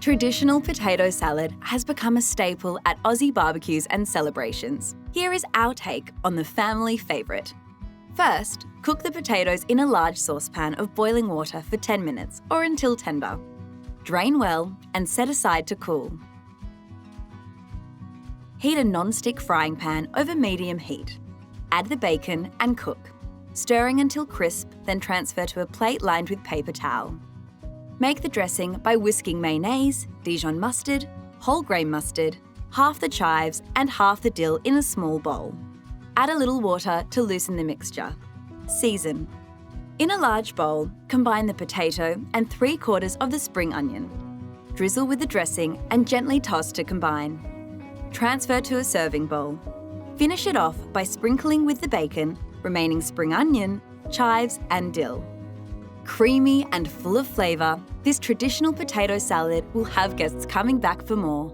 Traditional potato salad has become a staple at Aussie barbecues and celebrations. Here is our take on the family favourite. First, cook the potatoes in a large saucepan of boiling water for 10 minutes or until tender. Drain well and set aside to cool. Heat a non-stick frying pan over medium heat. Add the bacon and cook, stirring until crisp, then transfer to a plate lined with paper towel. Make the dressing by whisking mayonnaise, Dijon mustard, wholegrain mustard, half the chives and half the dill in a small bowl. Add a little water to loosen the mixture. Season. In a large bowl, combine the potato and 3/4 of the spring onion. Drizzle with the dressing and gently toss to combine. Transfer to a serving bowl. Finish it off by sprinkling with the bacon, remaining spring onion, chives and dill. Creamy and full of flavour, this traditional potato salad will have guests coming back for more.